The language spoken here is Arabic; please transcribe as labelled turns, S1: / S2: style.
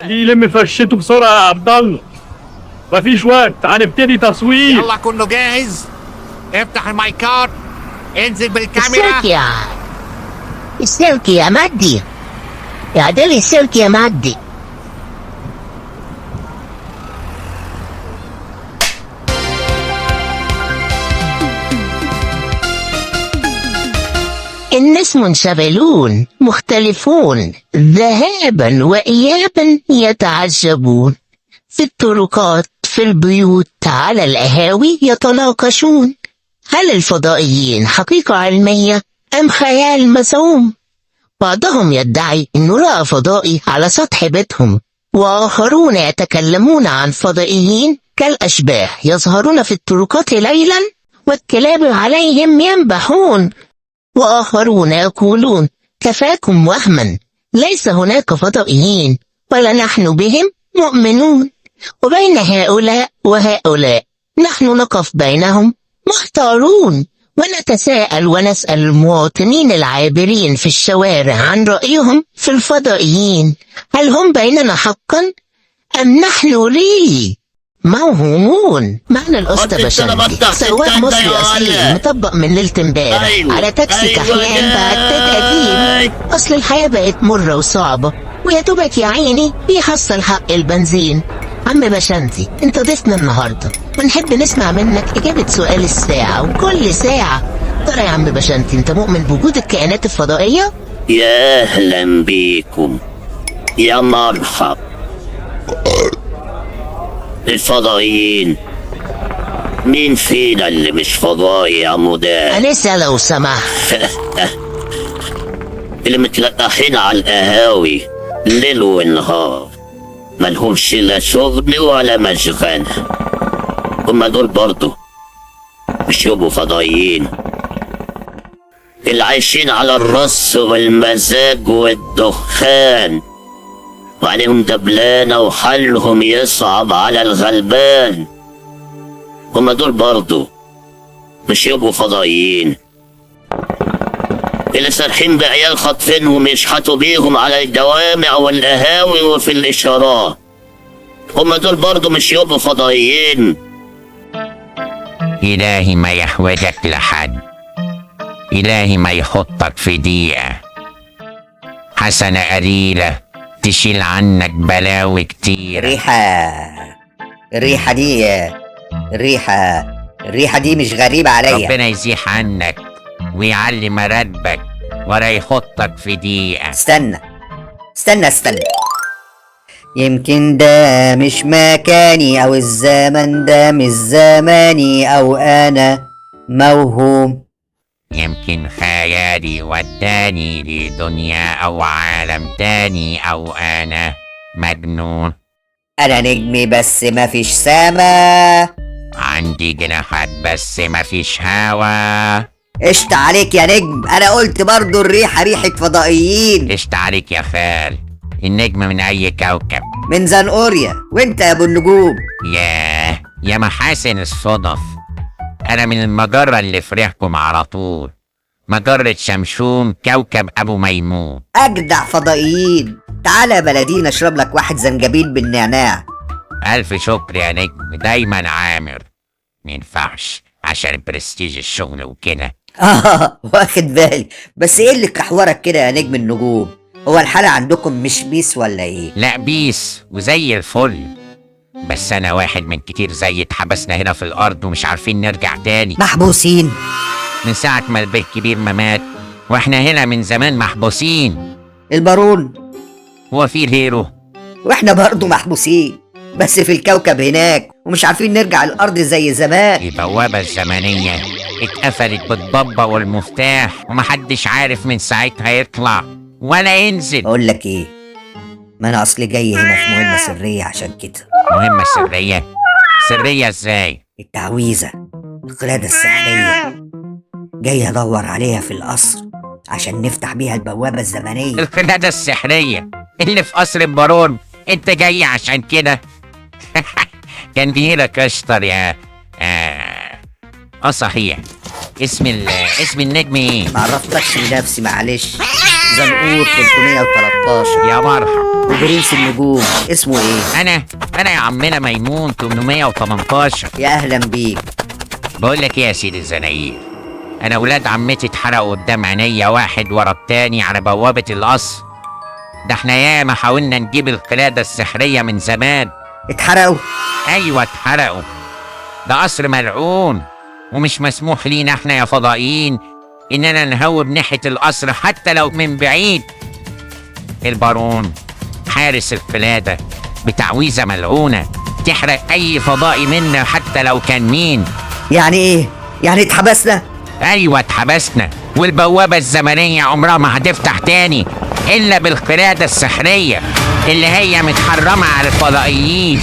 S1: اخي لم فرشته بسرعة يا عبد الله، مفيش وقت، هنبتدي تصوير.
S2: يلا كله جاهز، افتح المايكات، انزل بالكاميرا.
S3: السلك يا مادي، اعدلي السلك يا مادي. الناس منشغلون مختلفون، ذهابا وإيابا يتعجبون، في الطرقات، في البيوت، على القهاوي يتناقشون. هل الفضائيين حقيقة علمية أم خيال مزعوم؟ بعضهم يدعي أنه رأى فضائي على سطح بيتهم، وآخرون يتكلمون عن فضائيين كالأشباح يظهرون في الطرقات ليلا والكلاب عليهم ينبحون. وآخرون يقولون كفاكم وهما، ليس هناك فضائيين ولا نحن بهم مؤمنون. وبين هؤلاء وهؤلاء نحن نقف بينهم محتارون، ونتساءل ونسأل المواطنين العابرين في الشوارع عن رأيهم في الفضائيين. هل هم بيننا حقا أم نحن ليه موهومون؟ معنا الأسطى بشندي، سواق مصري أصيل مطبق من ليلة امبارح على تاكسي كحيان بعد تقديم. أصل الحياة بقت مرة وصعبة، ويا دوبك يا عيني بيحصل حق البنزين. عم بشندي، انت ضيفنا النهارده ونحب نسمع منك إجابة سؤال الساعة وكل ساعة. ترى يا عم بشندي، انت مؤمن بوجود الكائنات الفضائية؟
S4: يا أهلا بيكم، يا مرحب. الفضائيين مين فينا اللي مش فضائي يا مدام؟
S3: أنسة لو سمحت.
S4: اللي متلقحين على القهاوي ليل ونهار، ملهمش لا شغل ولا مشغلة، هما دول برضه مش يبقوا فضائيين. اللي عايشين على الرص والمزاج والدخان، وعليهم دبلانة وحالهم يصعب على الغلبان، هما دول برضو مش يبقوا فضائيين. اللي سارحين بعيال خاطفينهم يشحتوا بيهم على الجوامع والقهاوي وفي الإشارات، هما دول برضو مش يبقوا فضائيين.
S5: إلهي ما يحوجك لحد، إلهي ما يحطك في ضيقة، حسنة قليلة تشيل عنك بلاوي كتير.
S6: الريحة دي مش غريبة عليا.
S5: ربنا يزيح عنك ويعلي مراتبك ولا يحطك في دقيقة.
S6: استنى، يمكن ده مش مكاني، او الزمن ده مش زماني، او انا موهوم.
S5: يمكن خيالي وداني لدنيا او عالم تاني، او انا مجنون.
S6: انا نجمي بس مفيش سما،
S5: عندي جناحات بس مفيش هوا.
S6: قشطة عليك يا نجم، انا قلت برضو الريحة ريحة فضائيين.
S5: قشطة عليك يا خال، النجم من اي كوكب،
S6: من زنقوريا. وانت يا ابو النجوم؟
S5: يا محاسن الصدف، انا من المجرة اللي في ريحكم على طول، مجرة شمشون، كوكب ابو ميمون.
S6: اجدع فضائيين. تعالى يا بلدينا اشرب لك واحد زنجبيل بالنعناع.
S5: الف شكر يا نجم، دايما عامر. مينفعش عشان برستيج الشغل وكده.
S6: واخد بالي، بس ايه اللي كحورك كده يا نجم النجوم؟ هو الحالة عندكم مش بيس ولا ايه؟
S5: لا بيس وزي الفل، بس انا واحد من كتير زي اتحبسنا هنا في الارض ومش عارفين نرجع تاني.
S6: محبوسين
S5: من ساعة ما البيه الكبير ما مات، واحنا هنا من زمان محبوسين.
S6: البارون
S5: هو في غيره؟
S6: واحنا برضو محبوسين، بس في الكوكب هناك، ومش عارفين نرجع الارض زي زمان.
S5: البوابة الزمنية اتقفلت بالضبة والمفتاح، ومحدش عارف من ساعتها يطلع ولا ينزل.
S6: اقول لك ايه، ما انا اصلي جاي هنا في مهمة سرية عشان كده.
S5: مهمة سرية؟ سرية ازاي؟
S6: التعويذة، القلادة السحرية، جاي ادور عليها في القصر عشان نفتح بيها البوابة الزمنية.
S5: القلادة السحرية اللي في قصر البارون، انت جاي عشان كده؟ كان جيلك اشطر يا صحيح، اسم النجم ايه؟
S6: معرفتكش بنفسي معلش. الزنقور 313.
S5: يا مرحب.
S6: وبرنس النجوم اسمه ايه؟
S5: انا يا عمنا ميمون 818.
S6: يا اهلا بيك.
S5: بقول لك ايه يا سيدي الزناير، انا ولاد عمتي اتحرقوا قدام عينيا واحد ورا التاني على بوابة القصر. ده احنا ياما حاولنا نجيب القلادة السحرية من زمان.
S6: اتحرقوا؟
S5: ايوه اتحرقوا. ده قصر ملعون، ومش مسموح لينا احنا يا فضائيين اننا نهوب ناحية القصر حتى لو من بعيد. البارون حارس القلادة بتعويذة ملعونة تحرق اي فضائي منا حتى لو كان مين.
S6: يعني ايه؟ يعني اتحبسنا؟
S5: ايوه اتحبسنا، والبوابة الزمنية عمرها ما هتفتح تاني الا بالقلادة السحرية اللي هي متحرمة على الفضائيين.